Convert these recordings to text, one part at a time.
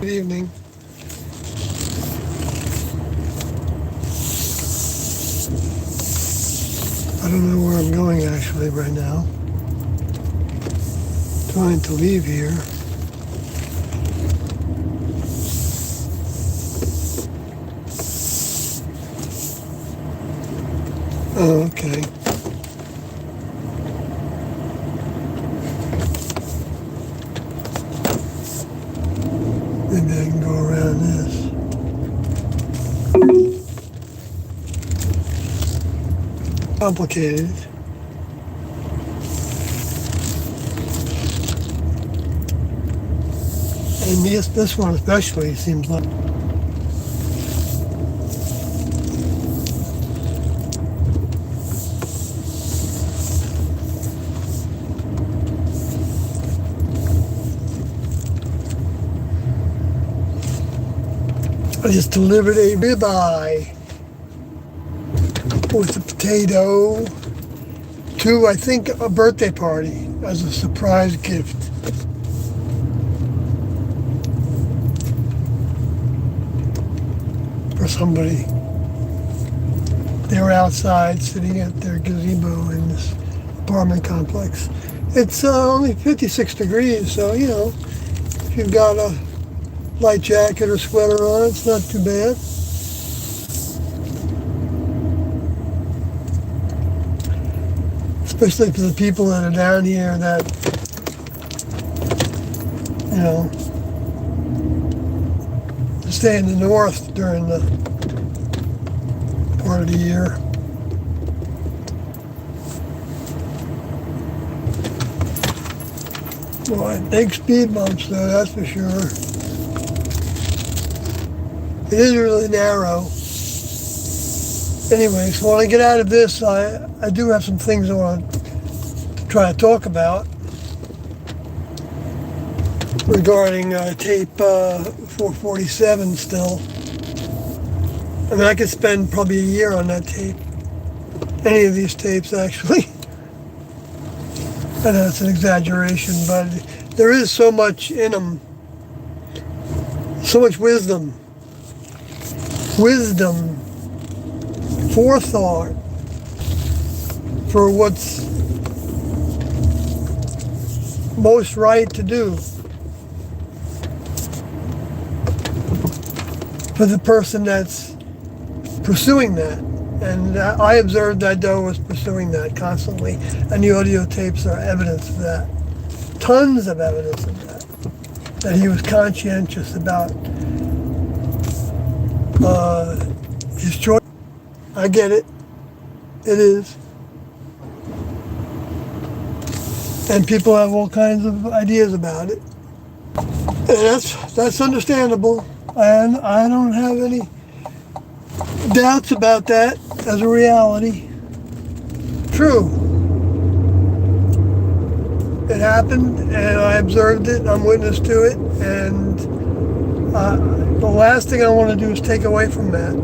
Good evening. I don't know where I'm going actually right now. Trying to leave here. Oh, okay. Maybe I can go around this. Complicated. And this one especially seems like I just delivered a ribeye with a potato to, I think, a birthday party as a surprise gift. For somebody. They were outside sitting at their gazebo in this apartment complex. It's only 56 degrees, so, you know, if you've got a light jacket or sweater on, it's not too bad. Especially for the people that are down here that, you know, stay in the north during the part of the year. Boy, big speed bumps though, that's for sure. It is really narrow. Anyway, so when I get out of this, I do have some things I want to try to talk about regarding tape 447 still. I mean, I could spend probably a year on that tape. Any of these tapes, actually. I know it's an exaggeration, but there is so much in them. So much wisdom. Wisdom. Forethought. For what's most right to do. For the person that's pursuing that. And I observed that Doe was pursuing that constantly. And the audio tapes are evidence of that. Tons of evidence of that. That he was conscientious about his choice. I get it. It is. And people have all kinds of ideas about it. And that's understandable. And I don't have any doubts about that as a reality. True. It happened, and I observed it, I'm witness to it, and the last thing I want to do is take away from that.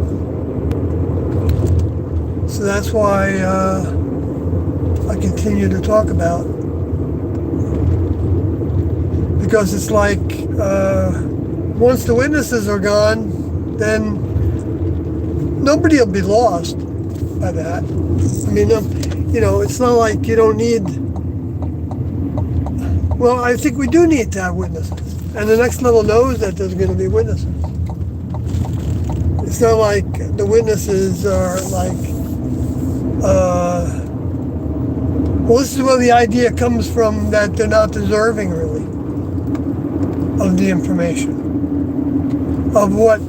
So that's why I continue to talk about it. Because it's like, once the witnesses are gone, then nobody will be lost by that. I mean, you know, it's not like you don't need... Well, I think we do need to have witnesses. And the next level knows that there's going to be witnesses. It's not like the witnesses are like... well, this is where the idea comes from that they're not deserving, really, of the information. Of what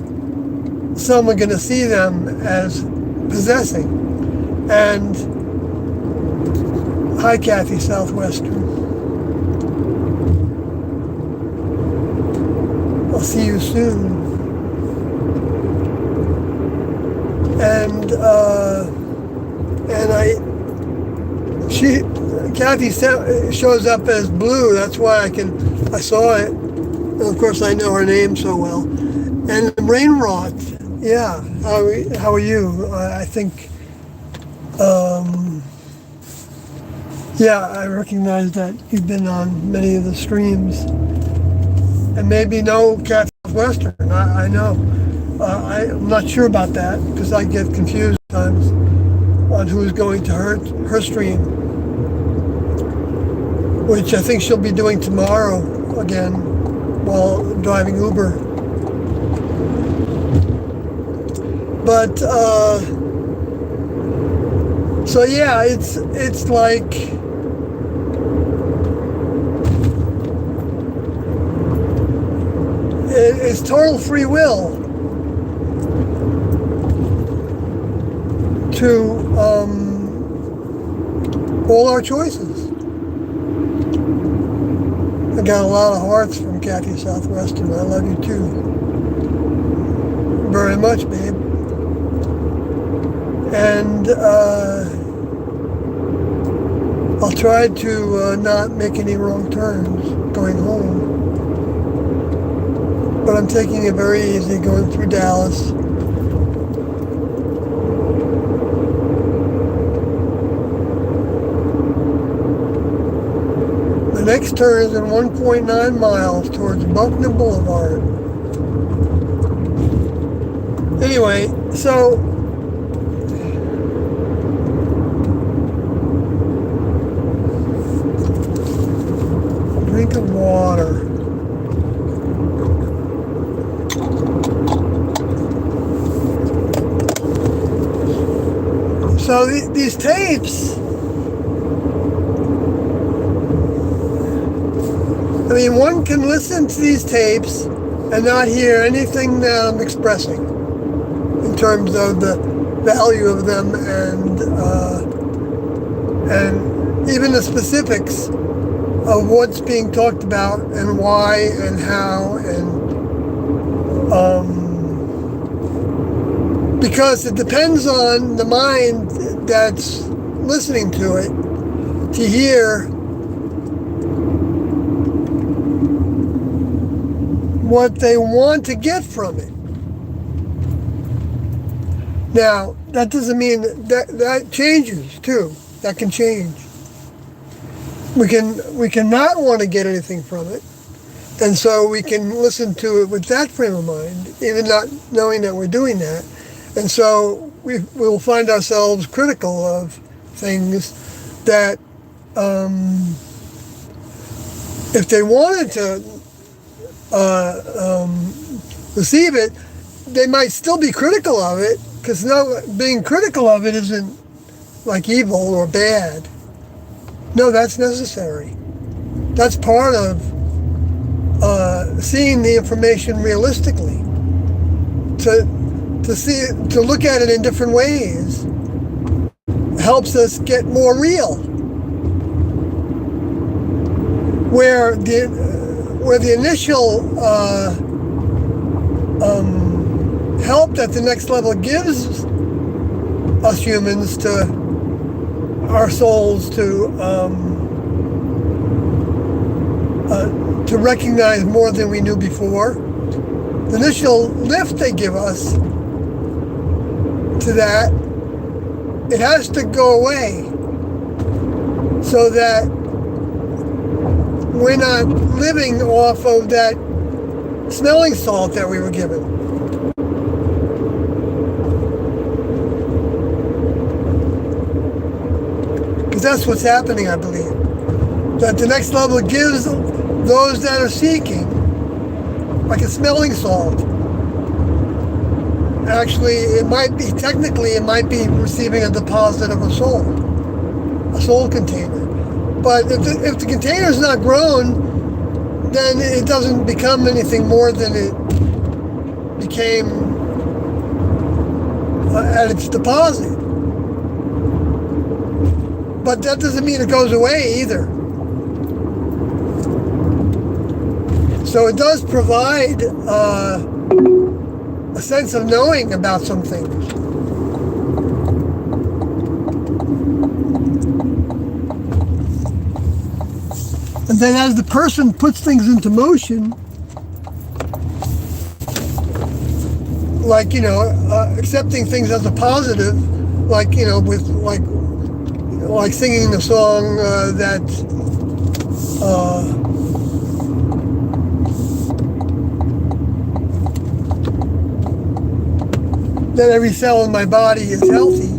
some are going to see them as possessing. And hi, Kathy Southwestern. I'll see you soon. And Kathy shows up as Blue. That's why I saw it. And of course, I know her name so well. And Rainrot, yeah. How are you? I think, yeah, I recognize that you've been on many of the streams. And maybe no Kathy Southwestern. I know. I'm not sure about that because I get confused sometimes on who's going to her stream, which I think she'll be doing tomorrow again while driving Uber. But so yeah, it's like it's total free will to all our choices. I got a lot of hearts from Kathy Southwestern. I love you too. Very much, babe. And I'll try to not make any wrong turns going home. But I'm taking it very easy going through Dallas. The next turn is in 1.9 miles towards Buckner Boulevard. Anyway, so drink of water. So these tapes, I mean, one can listen to these tapes and not hear anything that I'm expressing in terms of the value of them and even the specifics of what's being talked about and why and how and because it depends on the mind that's listening to it to hear what they want to get from it. Now, that doesn't mean that changes too. That can change. We can not want to get anything from it, and so we can listen to it with that frame of mind, even not knowing that we're doing that. And so we'll find ourselves critical of things that, if they wanted to receive it, they might still be critical of it, because being critical of it isn't like evil or bad. No, that's necessary. That's part of seeing the information realistically. To look at it in different ways helps us get more real. Where the initial help that the next level gives us humans to our souls to recognize more than we knew before. The initial lift they give us to that, it has to go away so that we're not living off of that smelling salt that we were given. Because that's what's happening, I believe. That the next level gives those that are seeking like a smelling salt. Actually, it might be receiving a deposit of a soul container. But if the container is not grown, then it doesn't become anything more than it became at its deposit. But that doesn't mean it goes away either. So it does provide a sense of knowing about some things. And then as the person puts things into motion, like, accepting things as a positive, like, with like singing the song that that every cell in my body is healthy,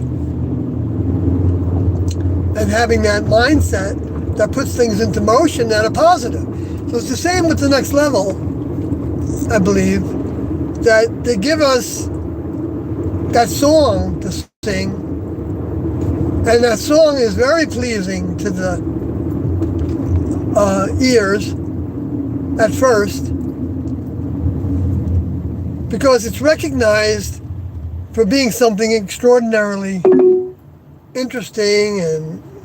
and having that mindset that puts things into motion that are positive. So it's the same with the next level, I believe, that they give us that song to sing, and that song is very pleasing to the ears at first, because it's recognized for being something extraordinarily interesting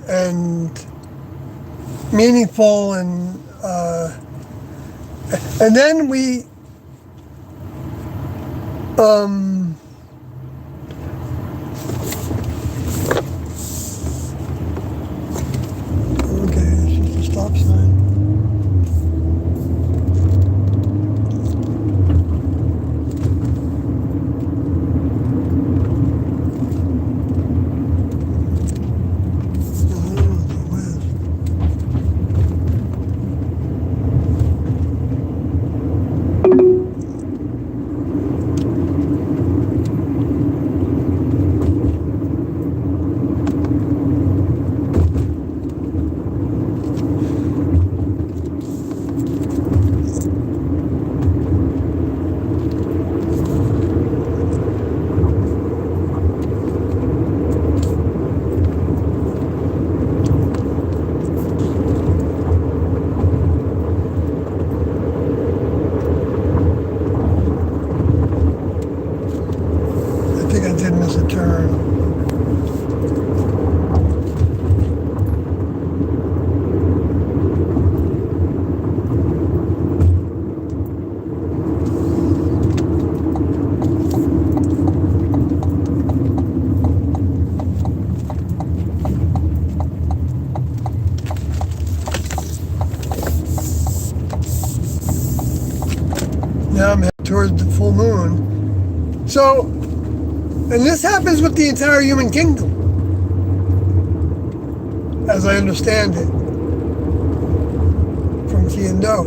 and meaningful, and then we okay, it's just a stop sign. I think I did miss a turn. Now I'm headed towards the full moon. So, and this happens with the entire human kingdom, as I understand it, from Tiendo.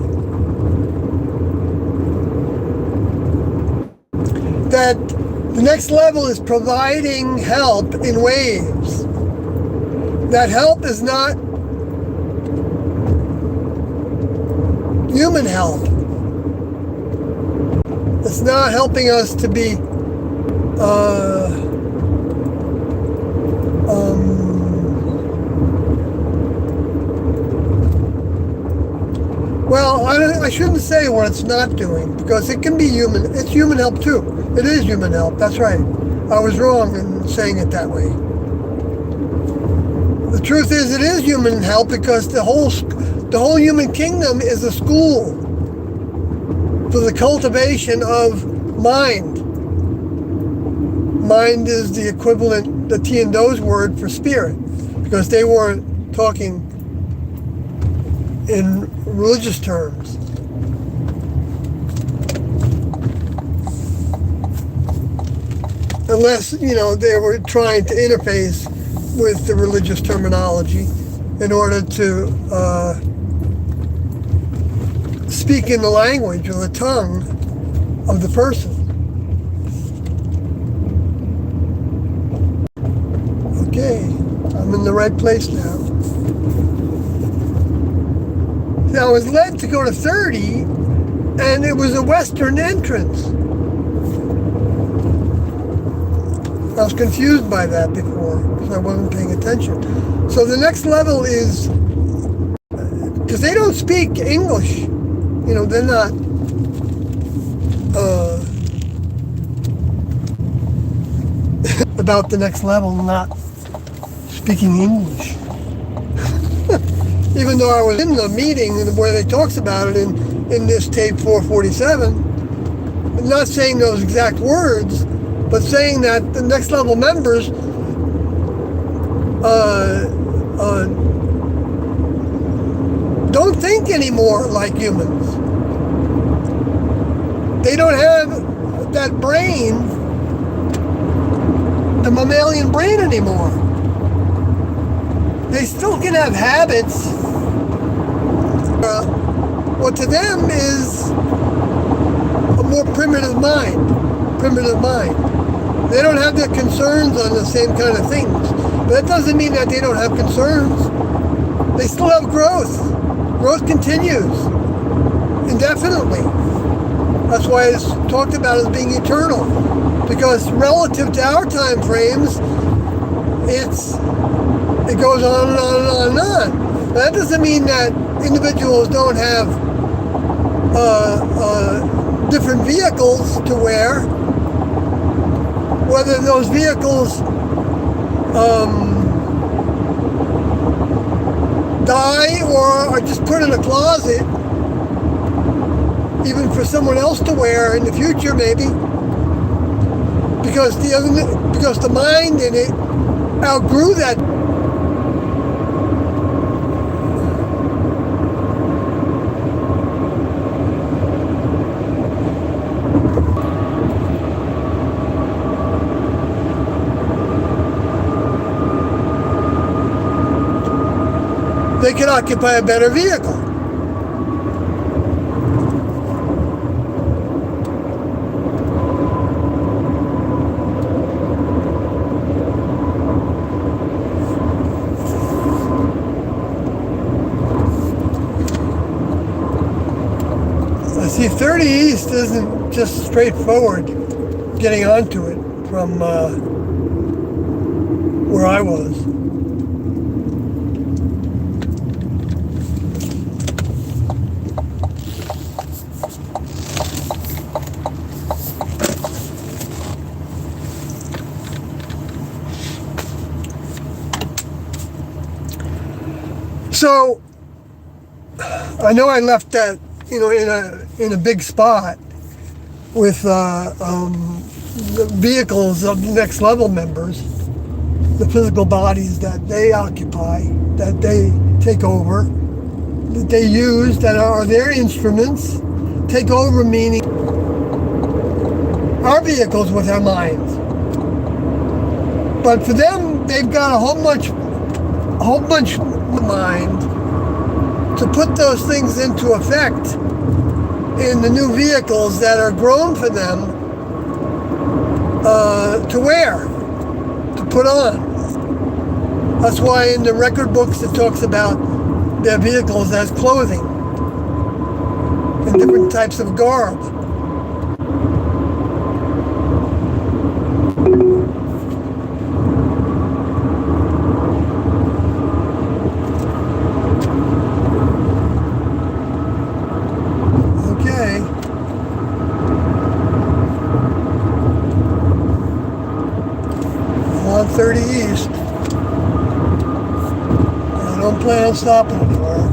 That the next level is providing help in waves. That help is not human help. It's not helping us to be well, I shouldn't say what it's not doing, because it can be human. It's human help too. It is human help. That's right. I was wrong in saying it that way. The truth is, it is human help, because the whole human kingdom is a school for the cultivation of mind. Mind is the equivalent, the Tiendo's word for spirit, because they weren't talking in religious terms. Unless, they were trying to interface with the religious terminology in order to speak in the language or the tongue of the person. Okay, I'm in the right place now. Now I was led to go to 30, and it was a western entrance. I was confused by that before, because I wasn't paying attention. So the next level is, because they don't speak English, they're not about the next level not speaking English. Even though I was in the meeting where they talks about it in this tape 447, I'm not saying those exact words, but saying that the next level members don't think anymore like humans. They don't have that brain, the mammalian brain, anymore. They still can have habits. What to them is a more primitive mind. They don't have their concerns on the same kind of things. But that doesn't mean that they don't have concerns. They still have growth. Growth continues indefinitely. That's why it's talked about as being eternal. Because relative to our time frames, it goes on and on and on and on. But that doesn't mean that individuals don't have different vehicles to wear. Whether those vehicles die or are just put in a closet, even for someone else to wear in the future, maybe, because the mind in it outgrew that. They can occupy a better vehicle. See, 30 East isn't just straightforward getting onto it from where I was. So I know I left that, in a big spot with the vehicles of the next level members, the physical bodies that they occupy, that they take over, that they use, that are their instruments. Take over meaning our vehicles with our minds. But for them, they've got a whole bunch of mind to put those things into effect in the new vehicles that are grown for them to wear, to put on. That's why in the record books it talks about their vehicles as clothing and different types of garb. On 30 East. I don't plan on stopping anywhere.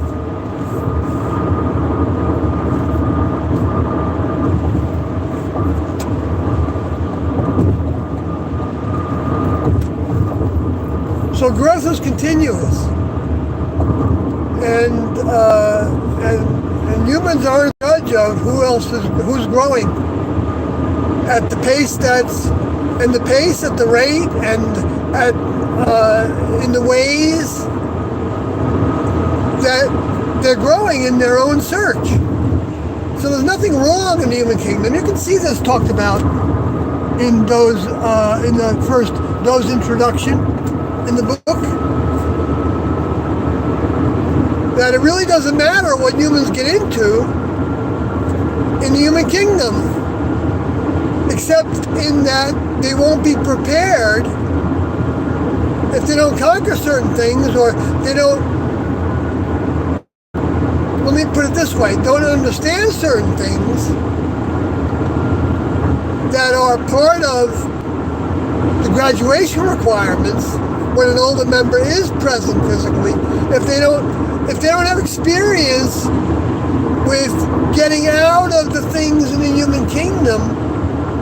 So growth is continuous, and humans aren't a judge of who's growing at the pace at the rate, and in the ways that they're growing in their own search. So there's nothing wrong in the human kingdom. You can see this talked about in those introduction in the book, that it really doesn't matter what humans get into in the human kingdom, except in that they won't be prepared if they don't conquer certain things, or they don't, let me put it this way, don't understand certain things that are part of the graduation requirements when an older member is present physically. If they don't have experience with getting out of the things in the human kingdom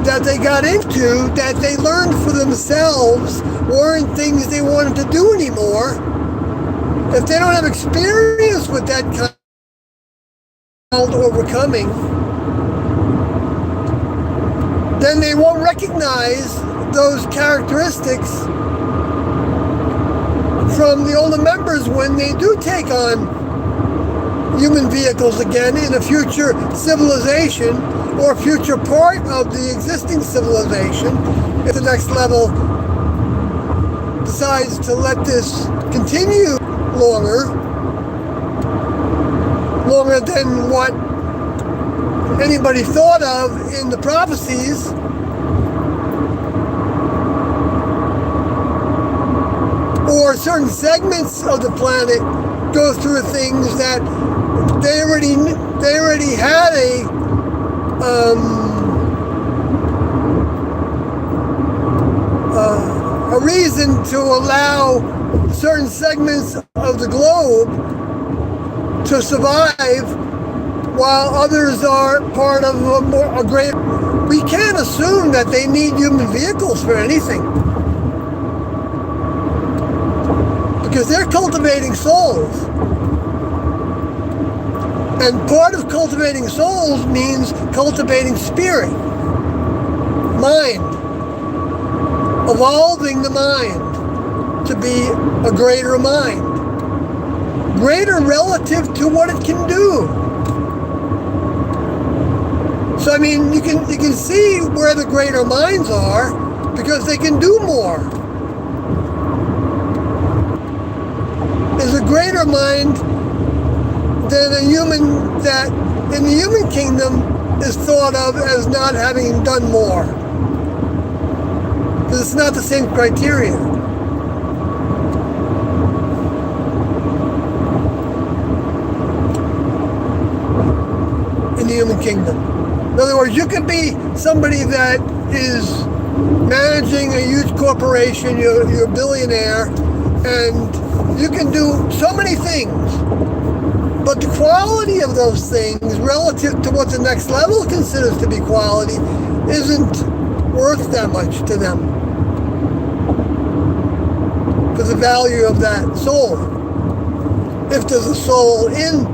that they got into, that they learned for themselves, weren't things they wanted to do anymore. If they don't have experience with that kind of overcoming, then they won't recognize those characteristics from the older members when they do take on human vehicles again in a future civilization or future part of the existing civilization, if the next level decides to let this continue longer than what anybody thought of in the prophecies, or certain segments of the planet go through things that they already had a reason to allow certain segments of the globe to survive while others are part of a great. We can't assume that they need human vehicles for anything, because they're cultivating souls. And part of cultivating souls means cultivating spirit, mind, evolving the mind to be a greater mind, greater relative to what it can do. So I mean, you can see where the greater minds are, because they can do more. There's a greater mind than a human that in the human kingdom is thought of as not having done more. Because it's not the same criteria. In the human kingdom. In other words, you could be somebody that is managing a huge corporation, you're a billionaire, and you can do so many things. But the quality of those things relative to what the next level considers to be quality isn't worth that much to them. For the value of that soul. If there's a soul in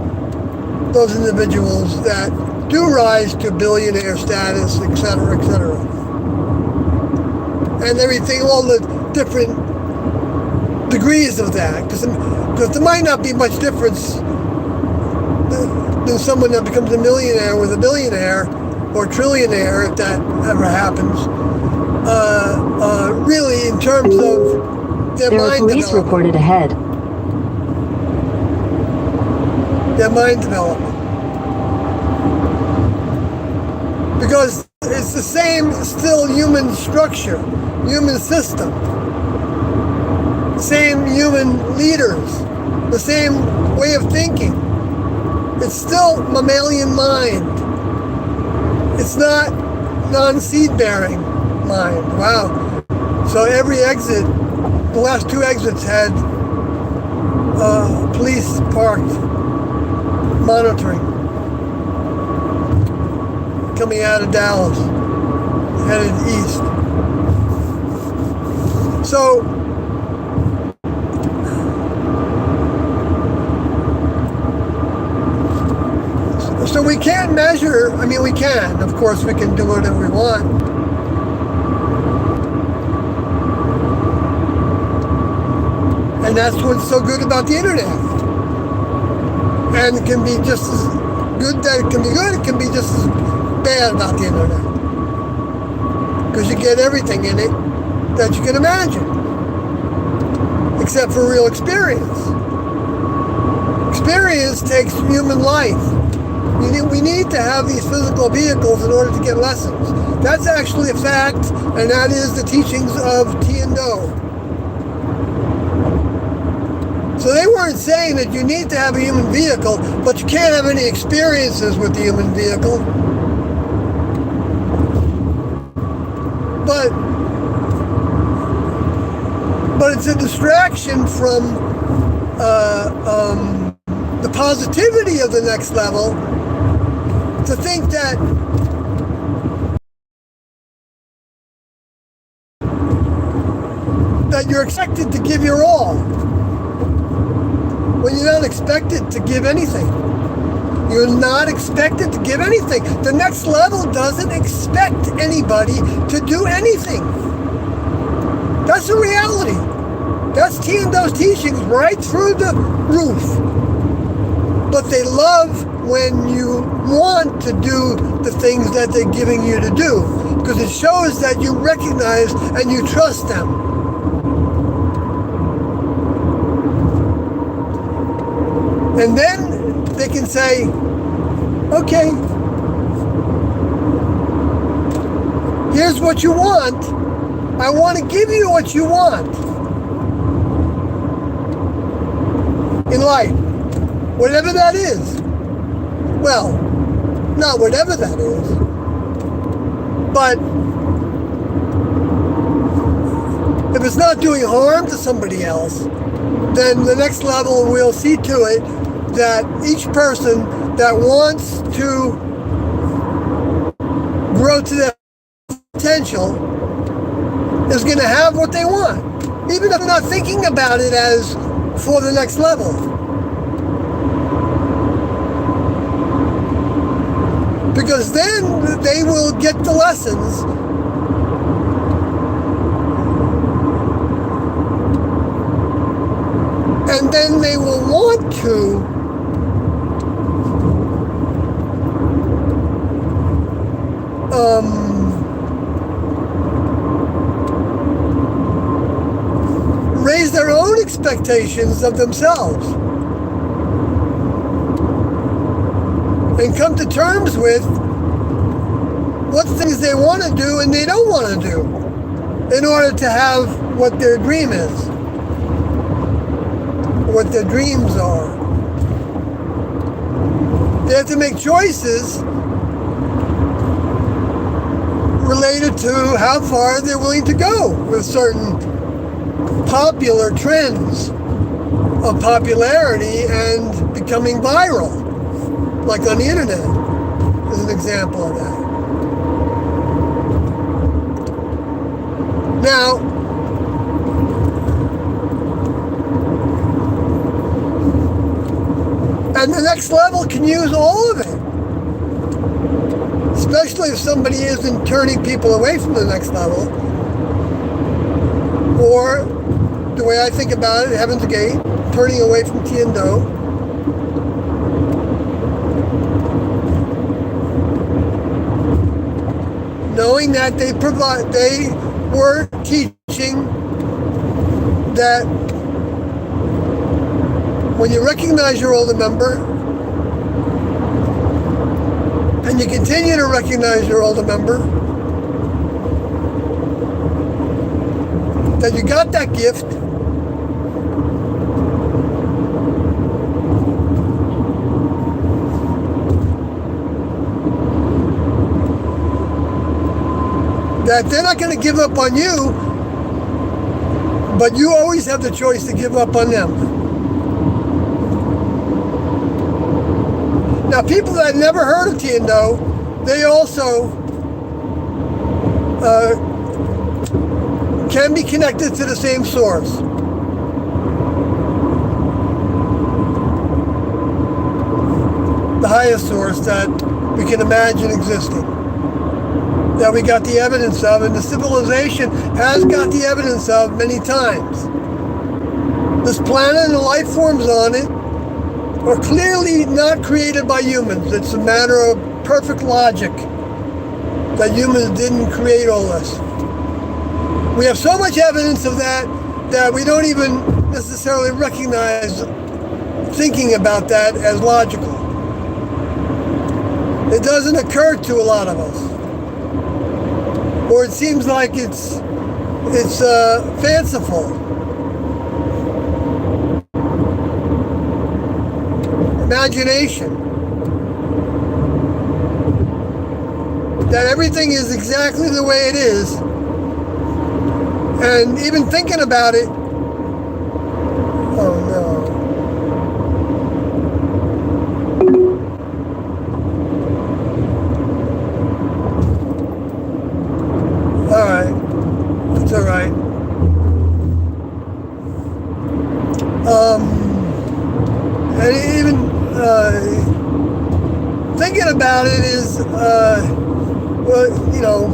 those individuals that do rise to billionaire status, etc., etc. And everything, all the different degrees of that. Because there might not be much difference than someone that becomes a millionaire with a billionaire or trillionaire, if that ever happens. Really, in terms of their mind development. There are police reported ahead. Their mind development. Because it's the same still human structure, human system, same human leaders, the same way of thinking. It's still mammalian mind. It's not non-seed-bearing mind. Wow. So every exit, the last two exits had police parked, monitoring. Coming out of Dallas, headed east. So we can't measure, I mean we can, of course we can do whatever we want. And that's what's so good about the internet. And it can be just as good that it can be good, it can be just as bad about the internet, because you get everything in it that you can imagine, except for real experience. Experience takes human life. We need to have these physical vehicles in order to get lessons. That's actually a fact, and that is the teachings of Tiendo. So they weren't saying that you need to have a human vehicle, but you can't have any experiences with the human vehicle. But it's a distraction from the positivity of the next level to think that you're expected to give your all when you're not expected to give anything. You're not expected to give anything. The next level doesn't expect anybody to do anything. That's the reality. That's Tiendo's teachings right through the roof. But they love when you want to do the things that they're giving you to do, because it shows that you recognize and you trust them. And then they can say, okay, here's what you want. I want to give you what you want in life, whatever that is. Well, not whatever that is, but if it's not doing harm to somebody else, then the next level will see to it that each person that wants to grow to their potential is going to have what they want, even if they're not thinking about it as for the next level. Because then they will get the lessons and then they will want to raise their own expectations of themselves and come to terms with what things they want to do and they don't want to do in order to have what their dream is, what their dreams are. They have to make choices related to how far they're willing to go with certain popular trends of popularity and becoming viral, like on the internet is an example of that. Now, and the next level can use all of it, especially if somebody isn't turning people away from the next level, or the way I think about it, Heaven's Gate, turning away from Tiendo. Knowing that they were teaching that when you recognize your older member and you continue to recognize your older member, that you got that gift, that they're not going to give up on you, but you always have the choice to give up on them. Now, people that never heard of Tiendo, they also can be connected to the same source. The highest source that we can imagine existing, that we got the evidence of, and the civilization has got the evidence of many times. This planet and the life forms on it are clearly not created by humans. It's a matter of perfect logic that humans didn't create all this. We have so much evidence of that that we don't even necessarily recognize thinking about that as logical. It doesn't occur to a lot of us. Or it seems like it's fanciful. Imagination. That everything is exactly the way it is. And even thinking about it, oh no. Alright. It's alright. And even thinking about it is, well, you know,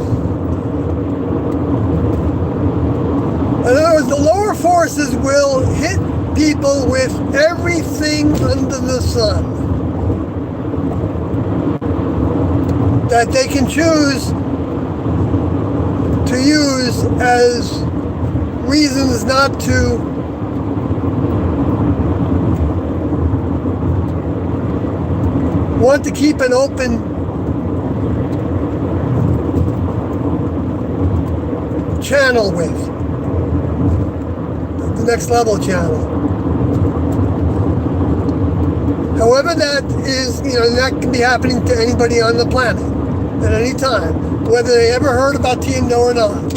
in other words, the lower forces will hit people with everything under the sun that they can choose to use as reasons not to want to keep an open channel with, the Next Level channel. However, that is, that can be happening to anybody on the planet at any time, whether they ever heard about Tiendo or not.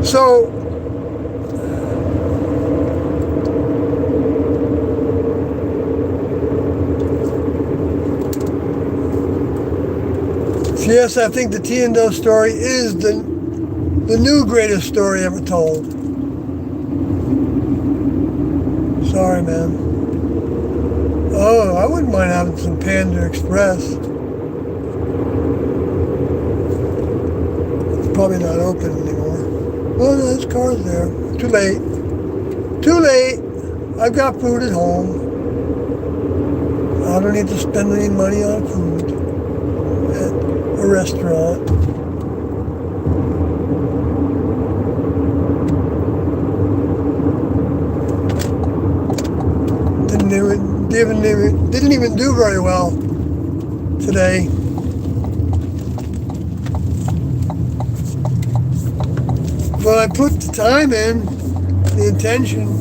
So, yes, I think the Tiendo story is the new greatest story ever told. Sorry, man. Oh, I wouldn't mind having some Panda Express. It's probably not open anymore. Oh, no, there's cars there. Too late. Too late. I've got food at home. I don't need to spend any money on food at a restaurant. Didn't even do very well today. But I put the time in, the intention.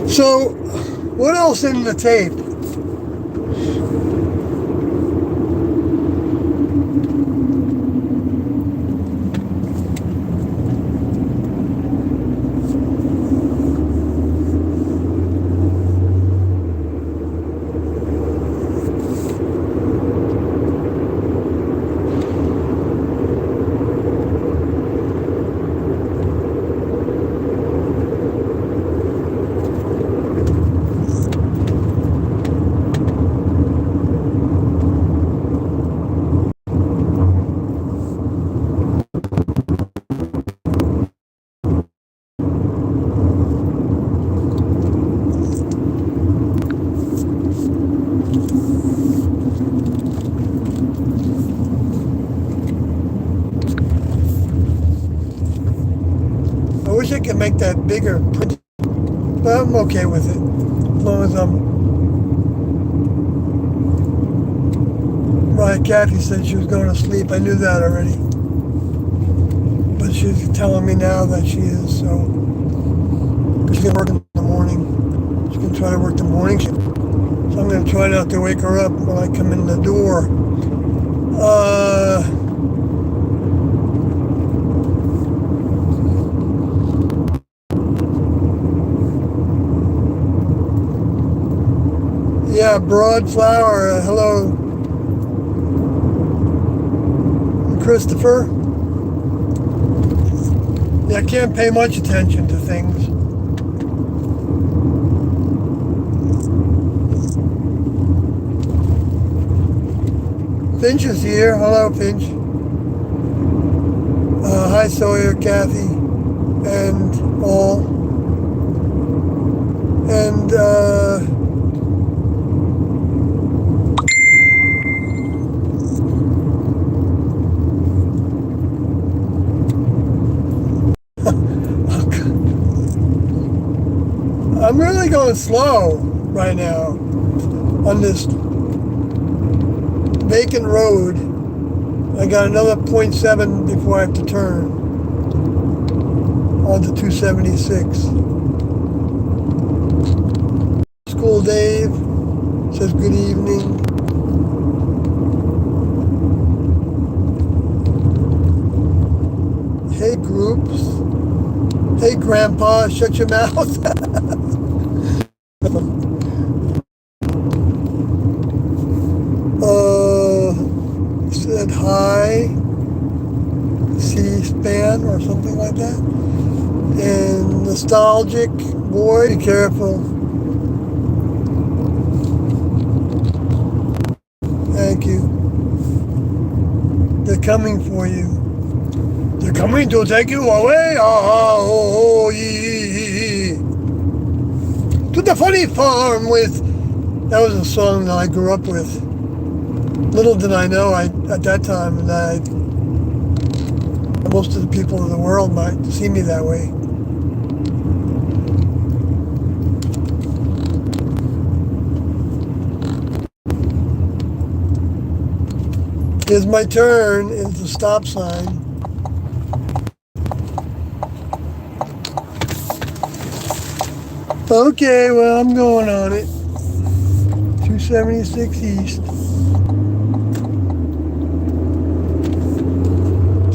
So, what else in the tape? I wish I could make that bigger, but I'm okay with it, as long as Right, Kathy said she was going to sleep. I knew that already. But she's telling me now that she is, so. Because she's going to work in the morning. She's going to try to work the morning shift. So I'm going to try not to wake her up when I come in the door. Yeah, Broad Flower, hello, Christopher. Yeah, I can't pay much attention to things. Finch is here. Hello, Finch. Hi, Sawyer, Kathy, and all. And, I'm really going slow right now on this vacant road I got another .7 before I have to turn onto 276. School Dave says good evening. Hey groups. Hey Grandpa, shut your mouth. Said hi. C-SPAN or something like that. And nostalgic boy, be careful. Thank you. They're coming for you. They're coming to take you away. To the funny farm with. That was a song that I grew up with. Little did I know at that time that most of the people in the world might see me that way. Here's my turn. It's the stop sign. Okay, well, I'm going on it. 276 East.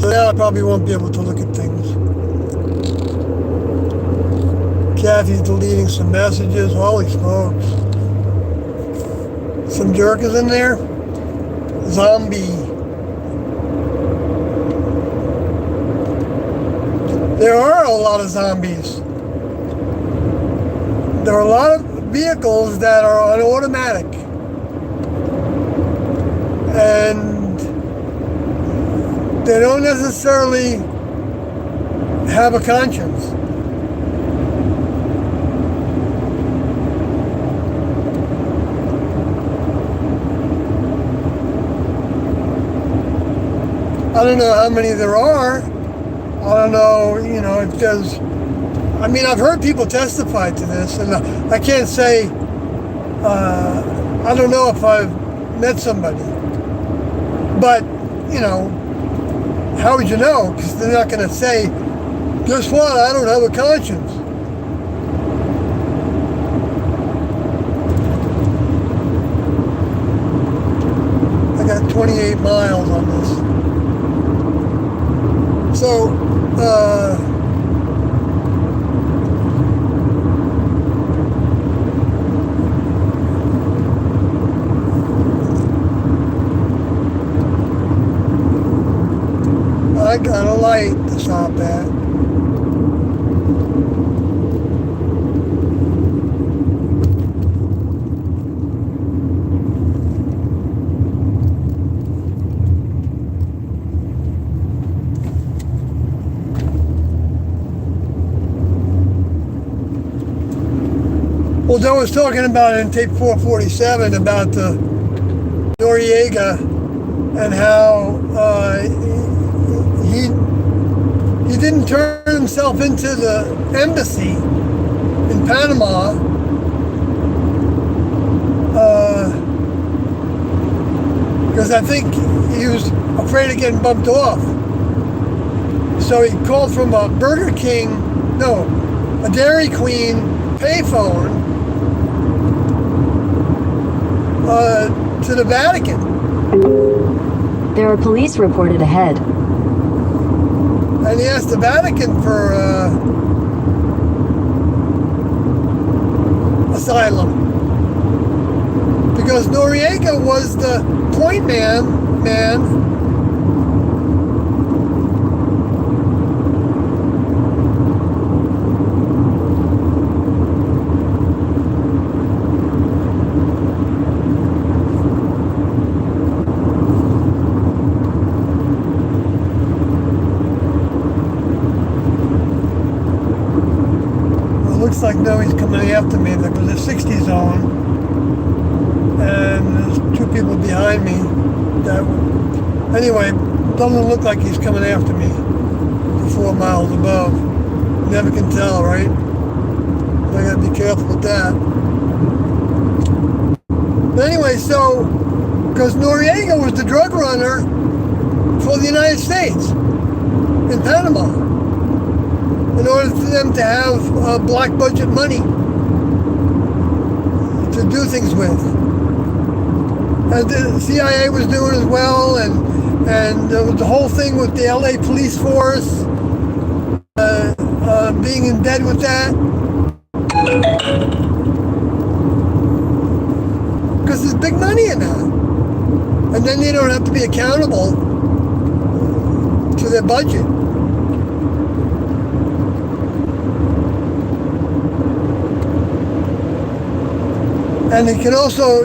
So now I probably won't be able to look at things. Kathy's deleting some messages. Holy smokes. Some jerk is in there. Zombie. There are a lot of zombies. There are a lot of vehicles that are on automatic. And they don't necessarily have a conscience. I don't know how many there are. I don't know, if there's... I mean, I've heard people testify to this, and I can't say... I don't know if I've met somebody. But, how would you know? Because they're not going to say, guess what, I don't have a conscience. I got 28 miles on this. So, I got a light to stop at. Well, Joe was talking about in tape 447 about the Noriega and how he didn't turn himself into the embassy in Panama because I think he was afraid of getting bumped off. So he called from a a Dairy Queen payphone to the Vatican. There are police reported ahead. And he asked the Vatican for asylum. Because Noriega was the point man. Looks like now he's coming after me. There was a 60 zone, and there's two people behind me. Anyway, doesn't look like he's coming after me. 4 miles above. Never can tell, right? I gotta be careful with that. But anyway, so because Noriega was the drug runner for the United States in Panama in order for them to have black budget money to do things with. And the CIA was doing as well, and the whole thing with the LA police force being in bed with that. Because there's big money in that. And then they don't have to be accountable to their budget. And they can also,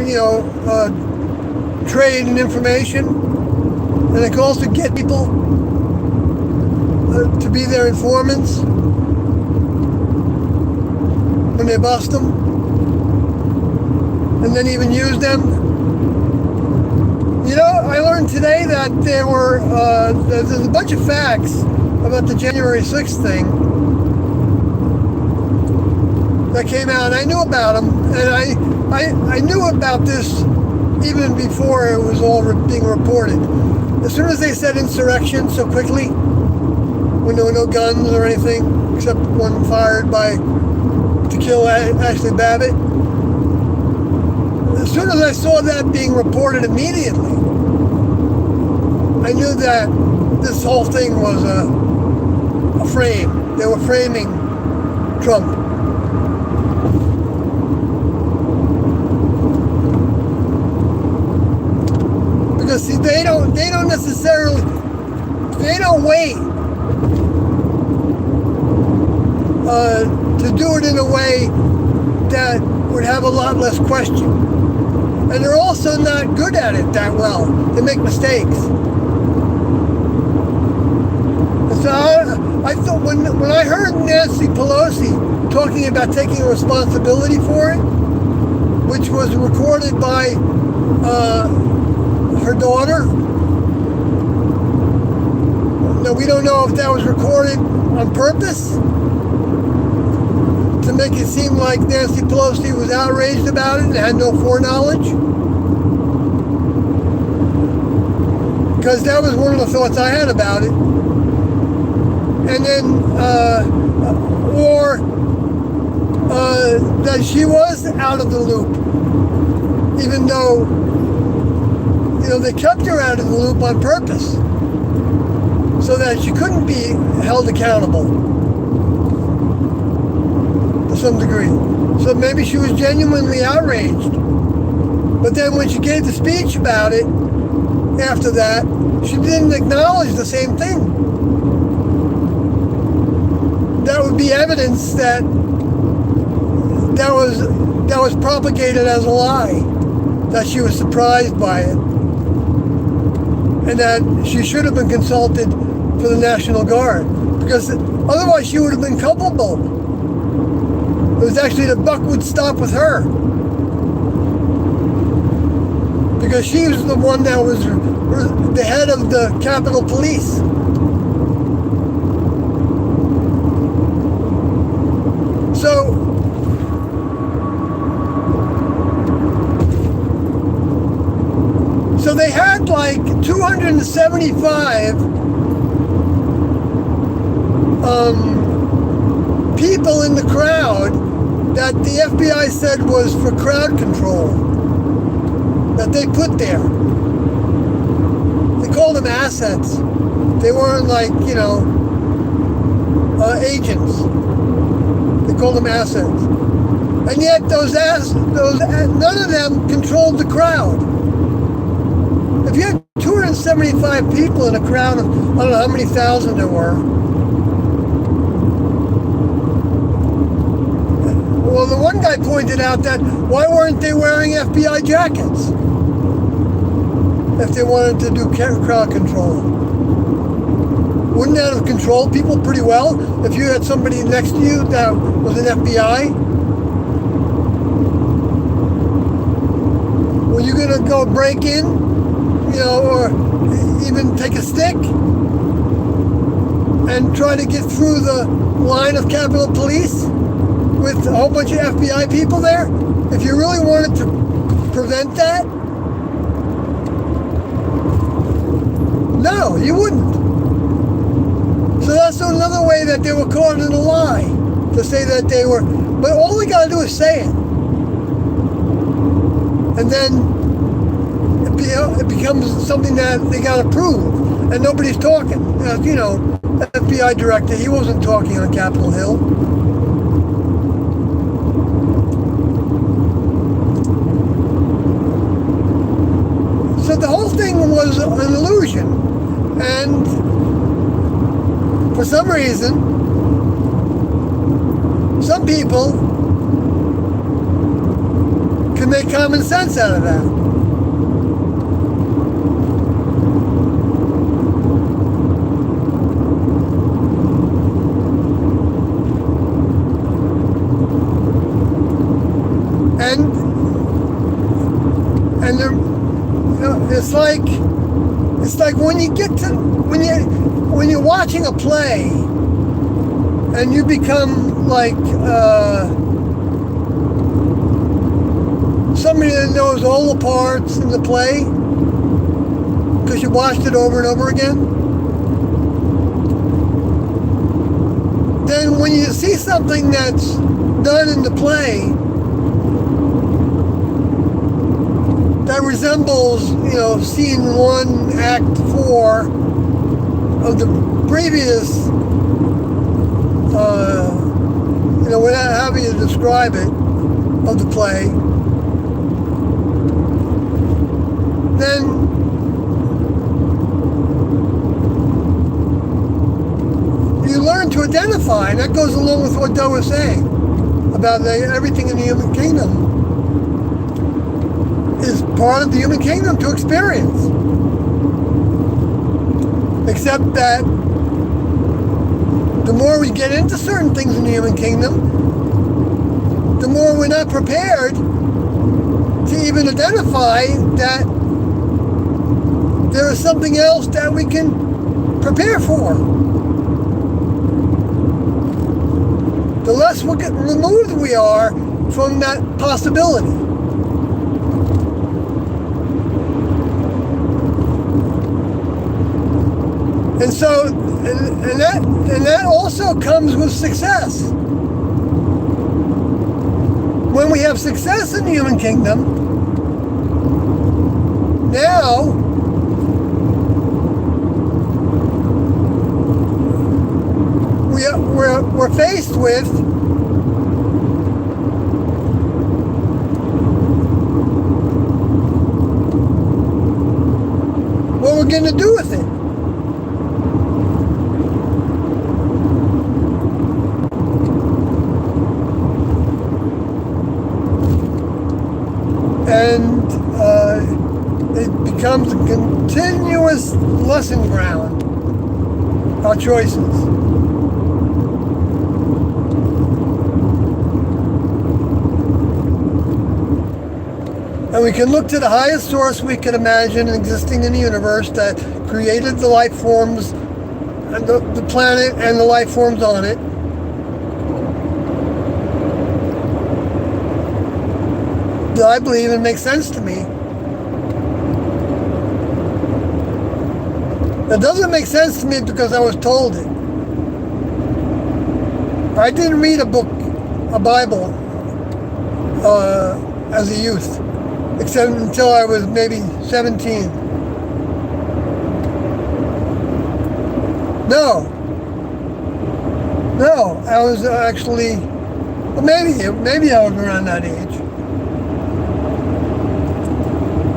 trade in information. And they can also get people to be their informants when they bust them. And then even use them. I learned today that there's a bunch of facts about the January 6th thing that came out. I knew about them, and I knew about this even before it was all being reported. As soon as they said insurrection so quickly, when there were no guns or anything, except one fired to kill Ashley Babbitt, as soon as I saw that being reported immediately, I knew that this whole thing was a frame. They were framing Trump. Because see, they don't wait to do it in a way that would have a lot less question. And they're also not good at it that well. They make mistakes. And so I thought when I heard Nancy Pelosi talking about taking responsibility for it, which was recorded by her daughter. Now, we don't know if that was recorded on purpose to make it seem like Nancy Pelosi was outraged about it and had no foreknowledge. Because that was one of the thoughts I had about it. And then, or that she was out of the loop, even though, they kept her out of the loop on purpose so that she couldn't be held accountable to some degree. So maybe she was genuinely outraged. But then when she gave the speech about it, after that, she didn't acknowledge the same thing. That would be evidence that was propagated as a lie, that she was surprised by it, and that she should have been consulted for the National Guard, because otherwise she would have been culpable. It was actually the buck would stop with her, because she was the one that was the head of the Capitol Police. So they had like 275 people in the crowd that the FBI said was for crowd control, that they put there. They called them assets. They weren't like, agents. They called them assets. And yet none of them controlled the crowd. If you had 275 people in a crowd of, I don't know how many thousand there were. Well, the one guy pointed out that why weren't they wearing FBI jackets if they wanted to do crowd control? Wouldn't that have controlled people pretty well if you had somebody next to you that was an FBI? Were you going to go break in? Or even take a stick and try to get through the line of Capitol Police with a whole bunch of FBI people there? If you really wanted to prevent that? No, You wouldn't. So that's another way that they were caught in a lie, to say that they were, but all they got to do is say it. And then it becomes something that they got to prove, and nobody's talking. You know, the FBI director, he wasn't talking on Capitol Hill. So the whole thing was an illusion, and for some reason, some people can make common sense out of that. And it's like when you get to when you're watching a play and you become like somebody that knows all the parts in the play because you watched it over and over again. Then when you see something that's done in the play that resembles, you know, scene 1, act 4 of the previous, you know, without having to describe it, of the play, then you learn to identify, and that goes along with what Doe was saying about everything in the human kingdom is part of the human kingdom to experience. Except that the more we get into certain things in the human kingdom, the more we're not prepared to even identify that there is something else that we can prepare for. The less removed we are from that possibility. And so, and that also comes with success. When we have success in the human kingdom, now we're faced with what we're going to do with it. And it becomes a continuous lesson ground, our choices. And we can look to the highest source we can imagine existing in the universe that created the life forms, and the planet and the life forms on it. I believe it makes sense to me. It doesn't make sense to me because I was told it. I didn't read a Bible, as a youth, except until I was maybe 17. No, I was actually, well, maybe I was around that age.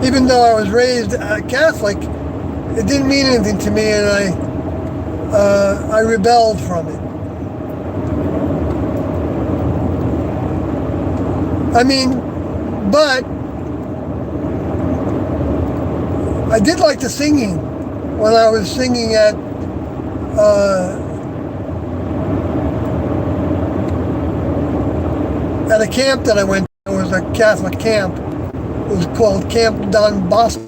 Even though I was raised Catholic, it didn't mean anything to me, and I rebelled from it. I mean, but I did like the singing when I was singing at a camp that I went to. It was a Catholic camp. It was called Camp Don Bosco.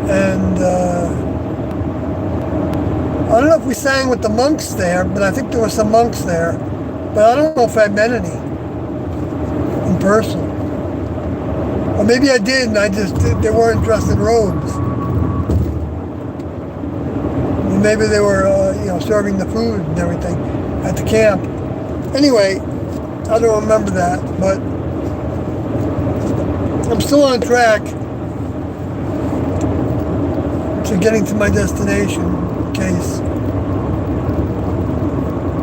And I don't know if we sang with the monks there, but I think there were some monks there. But I don't know if I met any in person. Or maybe I did, and they weren't dressed in robes. Or maybe they were, serving the food and everything at the camp. Anyway, I don't remember that, but I'm still on track to getting to my destination, in case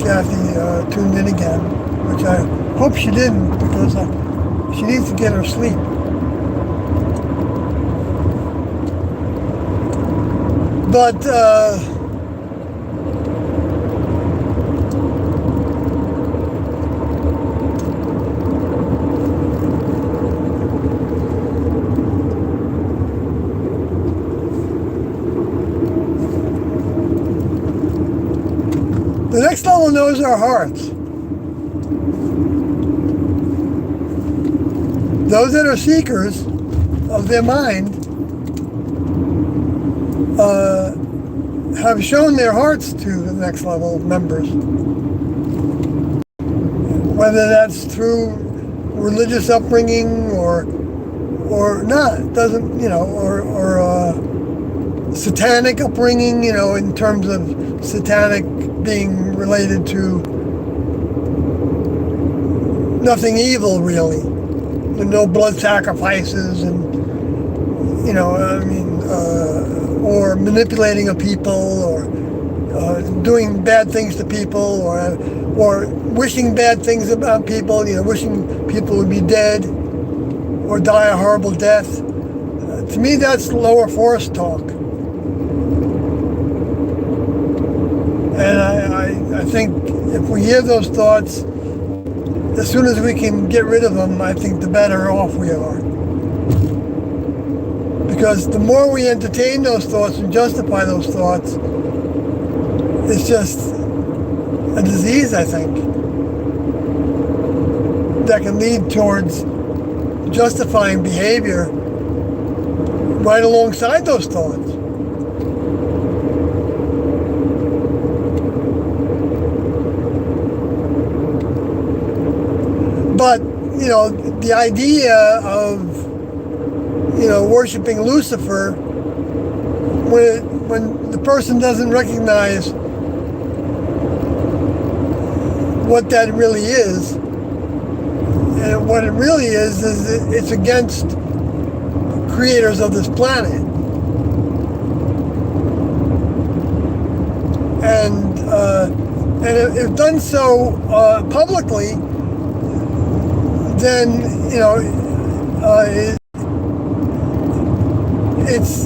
Kathy tuned in again, which I hope she didn't, because she needs to get her sleep. But the next level knows our hearts. Those that are seekers of their mind have shown their hearts to the next level members. Whether that's through religious upbringing or not, doesn't, or satanic upbringing, in terms of satanic being related to nothing evil, really. No blood sacrifices and, or manipulating of people, or doing bad things to people, or wishing bad things about people, wishing people would be dead or die a horrible death. To me, that's lower force talk. And I think if we hear those thoughts, as soon as we can get rid of them, I think the better off we are. Because the more we entertain those thoughts and justify those thoughts, it's just a disease, I think, that can lead towards justifying behavior right alongside those thoughts. But, the idea of, worshiping Lucifer, when the person doesn't recognize what that really is, and what it really is it's against creators of this planet. And if done so publicly, then it's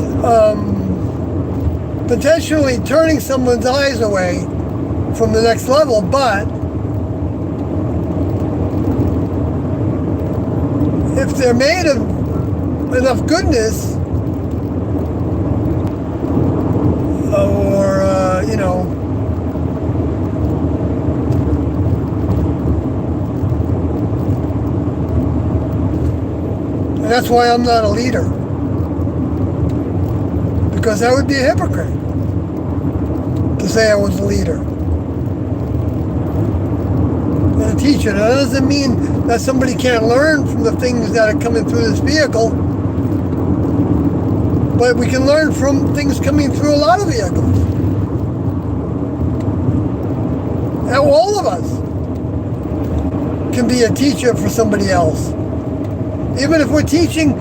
potentially turning someone's eyes away from the next level. But if they're made of enough goodness, or and that's why I'm not a leader, because I would be a hypocrite to say I was a leader and a teacher. Now, that doesn't mean that somebody can't learn from the things that are coming through this vehicle, but we can learn from things coming through a lot of vehicles. And all of us can be a teacher for somebody else. Even if we're teaching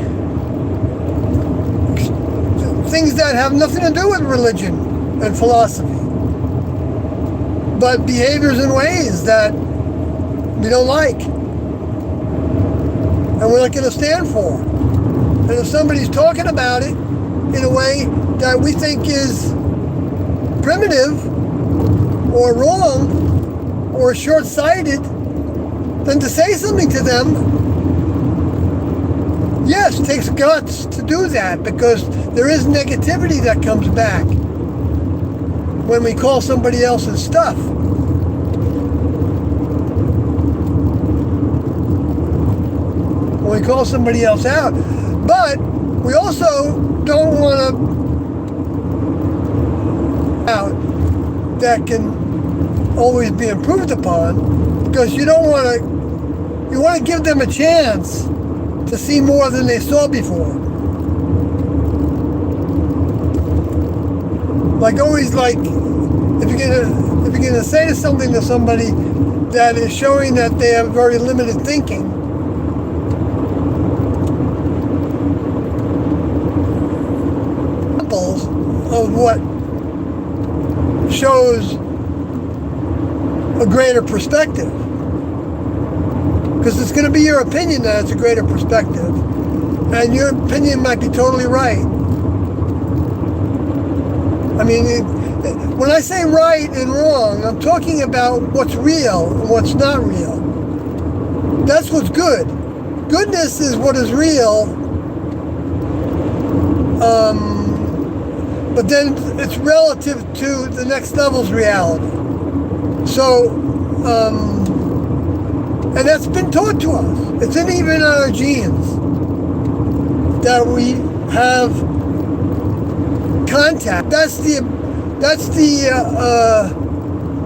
things that have nothing to do with religion and philosophy, but behaviors and ways that we don't like and we're not going to stand for. And if somebody's talking about it in a way that we think is primitive or wrong or short-sighted, then to say something to them, yes, it takes guts to do that, because there is negativity that comes back when we call somebody else's stuff. When we call somebody else out. But we also don't want to out that can always be improved upon, because you don't want to, you want to give them a chance to see more than they saw before. Like always, like if you're gonna say something to somebody that is showing that they have very limited thinking, examples of what shows a greater perspective. Because it's going to be your opinion that it's a greater perspective. And your opinion might be totally right. I mean, when I say right and wrong, I'm talking about what's real and what's not real. That's what's good. Goodness is what is real. But then it's relative to the next level's reality. So, and that's been taught to us. It's in even our genes that we have contact. That's the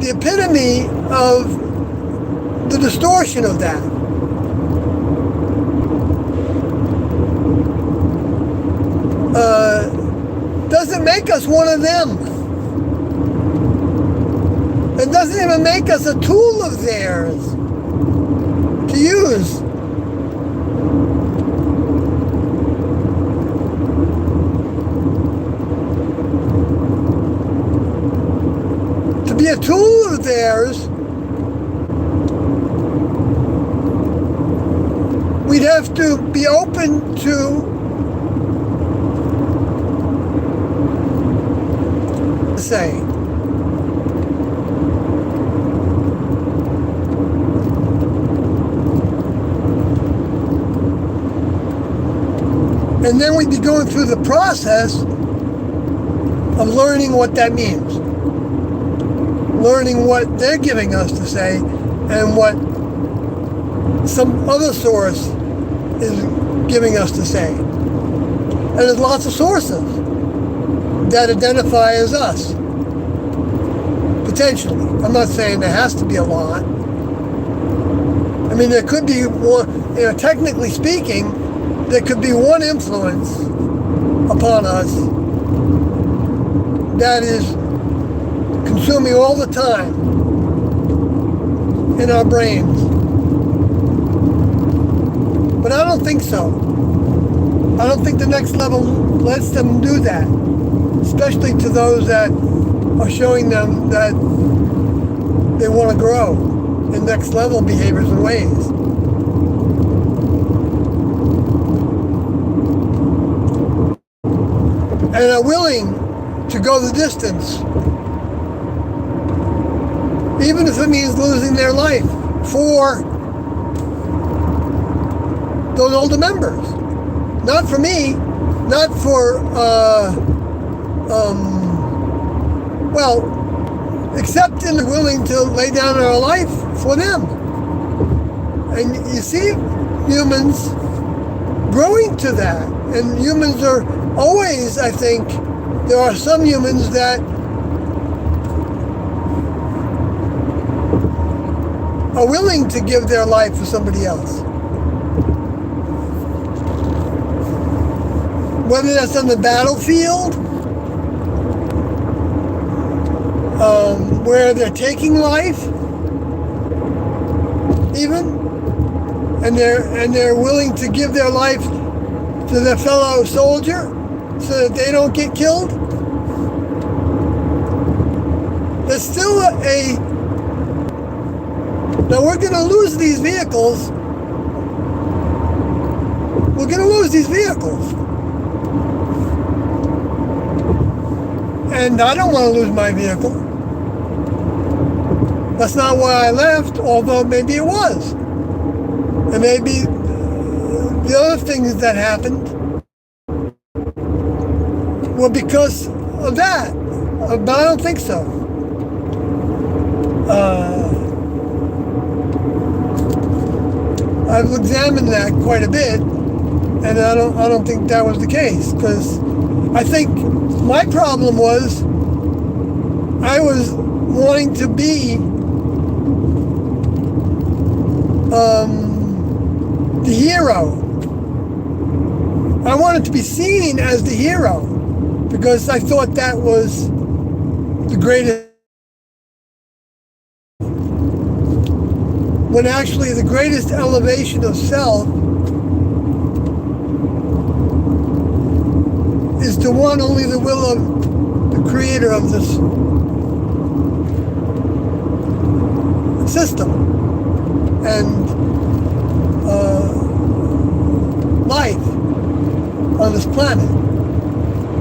epitome of the distortion of that. Doesn't make us one of them. It doesn't even make us a tool of theirs to use. To be a tool of theirs, we'd have to be open to say. And then we'd be going through the process of learning what that means. Learning what they're giving us to say and what some other source is giving us to say. And there's lots of sources that identify as us. Potentially. I'm not saying there has to be a lot. I mean, there could be one, technically speaking, there could be one influence upon us that is consuming all the time in our brains. But I don't think so. I don't think the next level lets them do that, especially to those that are showing them that they want to grow in next level behaviors and ways. And are willing to go the distance, even if it means losing their life for those older members. Not for me, not for, except in willing to lay down our life for them. And you see humans growing to that. And humans are always, I think, there are some humans that are willing to give their life for somebody else. Whether that's on the battlefield, where they're taking life, even, and they're willing to give their life to their fellow soldier so that they don't get killed. There's still now we're going to lose these vehicles. We're going to lose these vehicles. And I don't want to lose my vehicle. That's not why I left, although maybe it was. And maybe the other things that happened were because of that. But I don't think so. I've examined that quite a bit, and I don't think that was the case, because I think my problem was I was wanting to be the hero I wanted to be seen as the hero because I thought that was the greatest. When actually the greatest elevation of self is to want only the will of the creator of this system and life on this planet.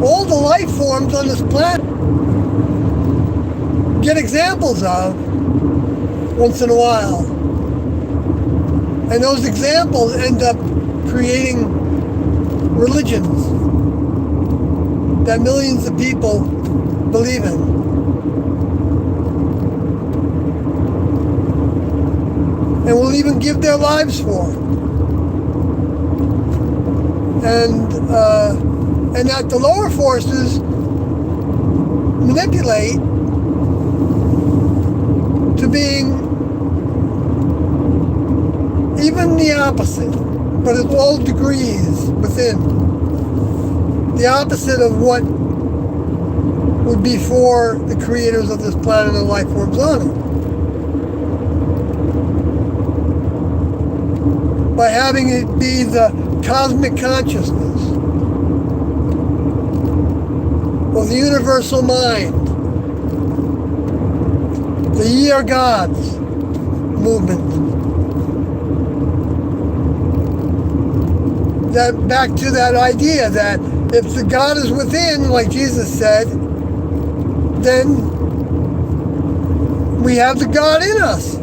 All the life forms on this planet get examples of once in a while. And those examples end up creating religions that millions of people believe in. And will even give their lives for. And that the lower forces manipulate to being even the opposite, but at all degrees within. The opposite of what would be for the creators of this planet and life forms on it. By having it be the cosmic consciousness or the universal mind, the Ye Are Gods movement. That back to that idea that if the God is within, like Jesus said, then we have the God in us.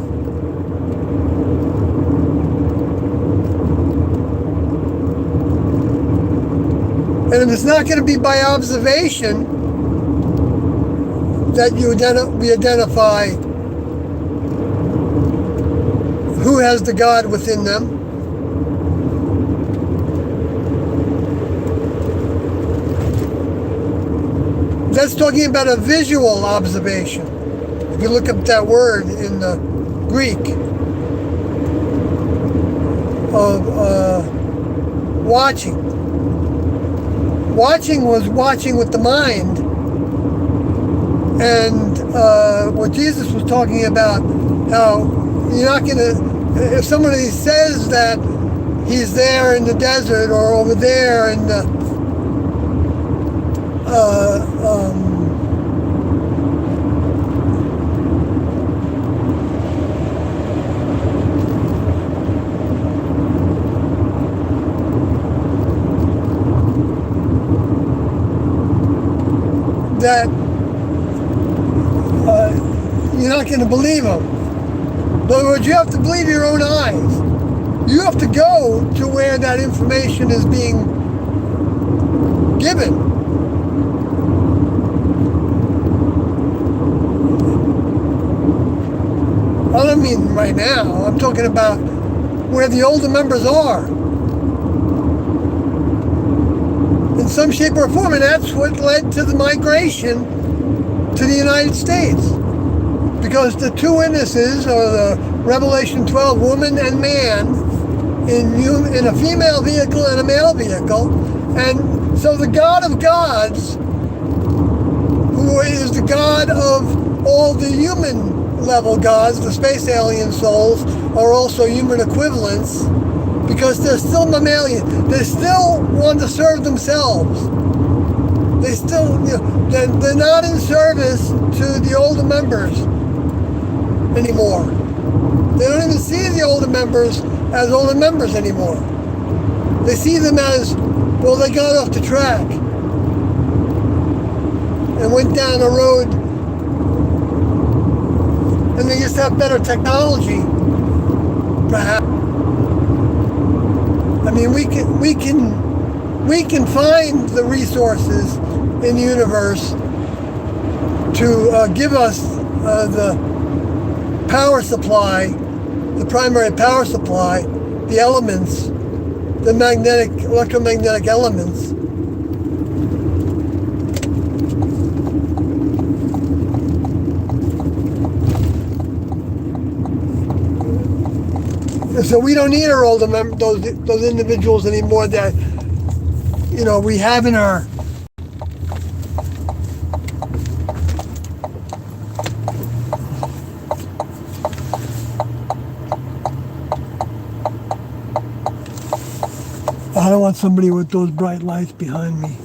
And if it's not going to be by observation that we identify who has the God within them, that's talking about a visual observation. If you look up that word in the Greek of watching. Watching was watching with the mind. And what Jesus was talking about, how you're not going to, if somebody says that he's there in the desert or over there in the that you're not going to believe them. In other words, you have to believe your own eyes. You have to go to where that information is being given. I don't mean right now. I'm talking about where the older members are. In some shape or form, and that's what led to the migration to the United States. Because the two witnesses, or the Revelation 12, woman and man, in a female vehicle and a male vehicle, and so the God of gods, who is the God of all the human level gods, the space alien souls, are also human equivalents, because they're still mammalian. They still want to serve themselves. They still, they're not in service to the older members anymore. They don't even see the older members as older members anymore. They see them as, well, they got off the track and went down a road, and they just have better technology, perhaps. I mean, we can find the resources in the universe to give us the power supply, the primary power supply, the elements, the electromagnetic elements. So we don't need our older those individuals anymore that you know, we have in our I don't want somebody with those bright lights behind me.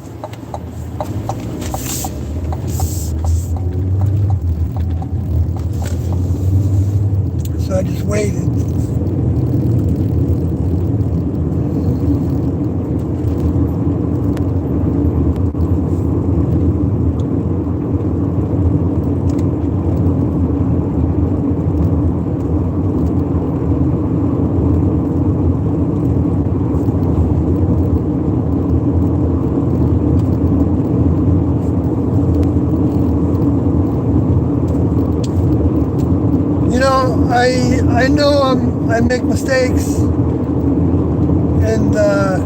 So I just waited. I know I make mistakes, and I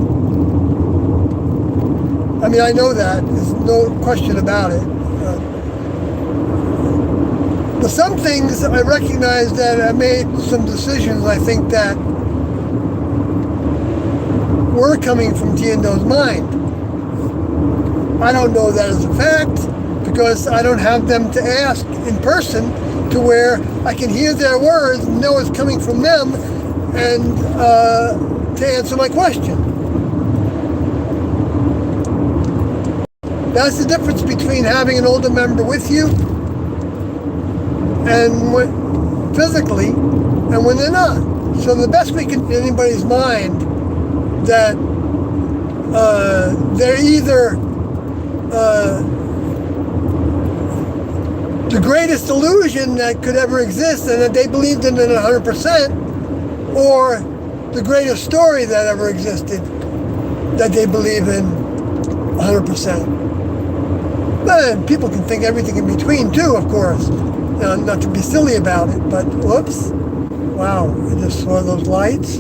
mean, I know that. There's no question about it. But some things I recognize that I made some decisions, I think, that were coming from Tiendo's mind. I don't know that as a fact because I don't have them to ask in person to where I can hear their words and know it's coming from them and to answer my question. That's the difference between having an older member with you and physically and when they're not. So the best we can in anybody's mind that they're either the greatest illusion that could ever exist and that they believed in it 100%, or the greatest story that ever existed that they believe in 100%. But people can think everything in between too, of course. Not to be silly about it, but whoops. Wow, I just saw those lights.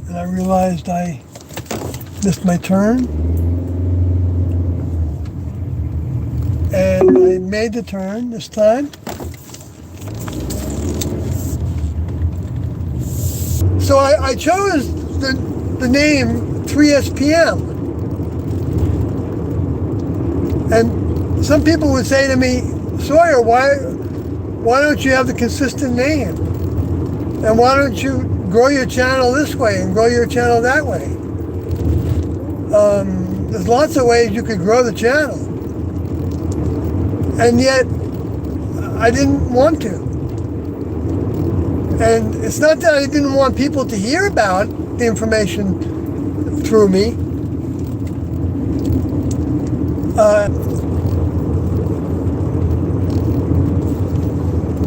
And I realized I missed my turn. And I made the turn this time. So I chose the name 3SPM. And some people would say to me, Sawyer, why don't you have the consistent name? And why don't you grow your channel this way and grow your channel that way? There's lots of ways you could grow the channel. And yet, I didn't want to. And it's not that I didn't want people to hear about the information through me.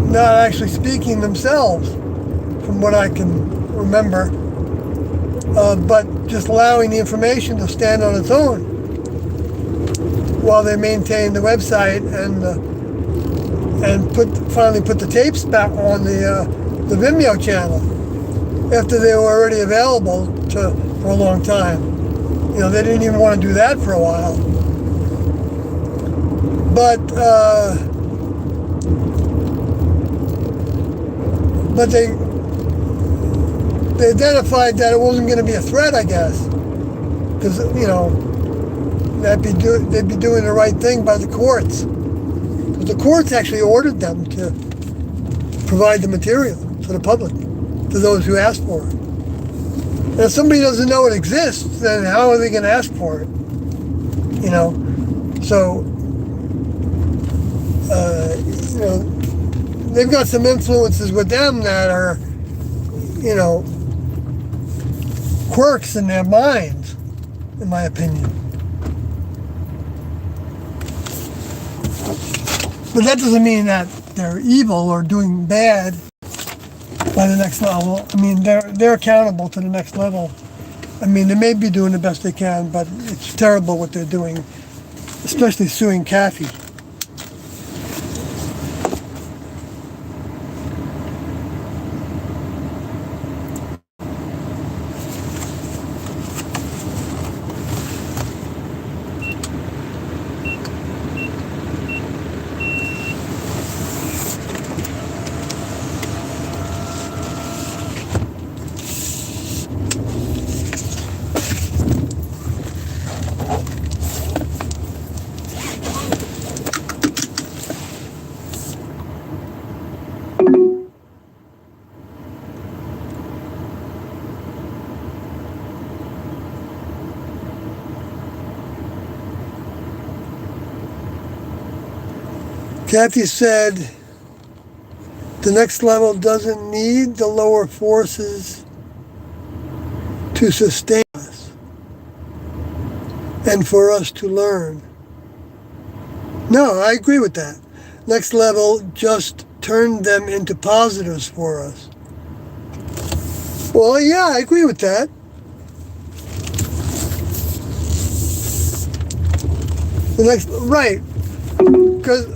Not actually speaking themselves, from what I can remember, but just allowing the information to stand on its own while they maintain the website and finally put the tapes back on the Vimeo channel after they were already available for a long time. You know, they didn't even want to do that for a while. But they identified that it wasn't going to be a threat, I guess, because you know they'd be doing the right thing by the courts. Because the courts actually ordered them to provide the material to the public, to those who asked for it. And if somebody doesn't know it exists, then how are they going to ask for it? You know, so you know, they've got some influences with them that are, you know, quirks in their minds, in my opinion. But that doesn't mean that they're evil or doing bad by the next level. I mean, they're accountable to the next level. I mean, they may be doing the best they can, but it's terrible what they're doing, especially suing Kathy. Kathy said the next level doesn't need the lower forces to sustain us and for us to learn. No, I agree with that. Next level just turned them into positives for us. Well, yeah, I agree with that. The next, right? Because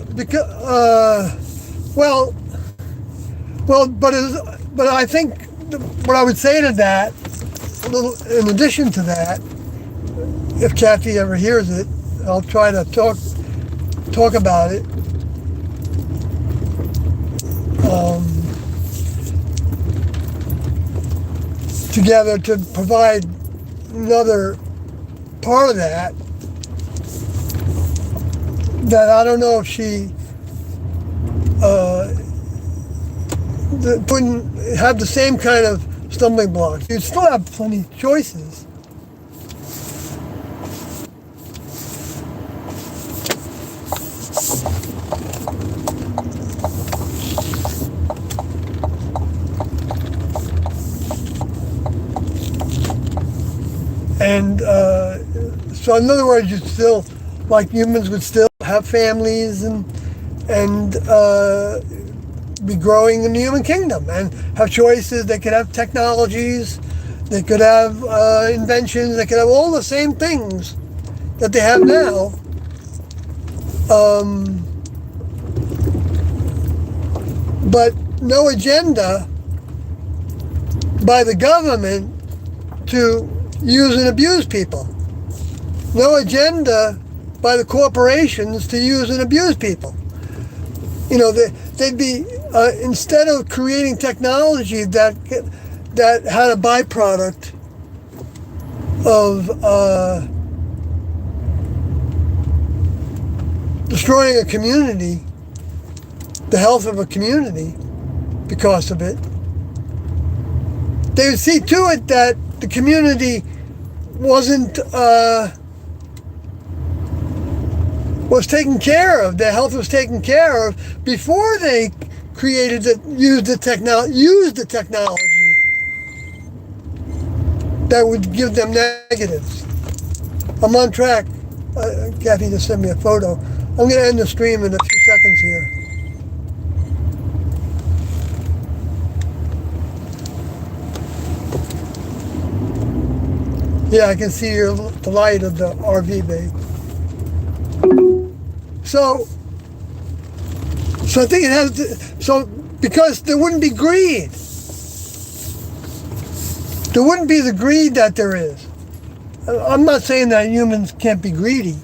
but I think what I would say to that, a little in addition to that, if Kathy ever hears it, I'll try to talk about it. Together to provide another part of that I don't know if she wouldn't have the same kind of stumbling blocks. You'd still have plenty of choices. And so in other words, you'd still, like humans would still have families and be growing in the human kingdom and have choices. They could have technologies, they could have inventions, they could have all the same things that they have now. But no agenda by the government to use and abuse people. No agenda by the corporations to use and abuse people. You know, they'd be, instead of creating technology that had a byproduct of destroying a community, the health of a community because of it, they would see to it that the community was taken care of, their health was taken care of before they used the technology that would give them negatives. I'm on track. Kathy just sent me a photo. I'm going to end the stream in a few seconds here. Yeah, I can see the light of the RV bay. So I think it has to, because there wouldn't be greed. There wouldn't be the greed that there is. I'm not saying that humans can't be greedy.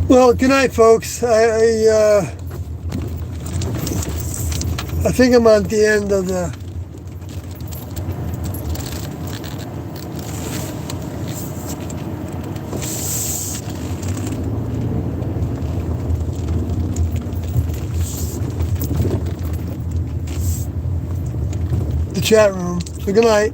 Well, good night, folks. I think I'm at the end of the chat room. So good night.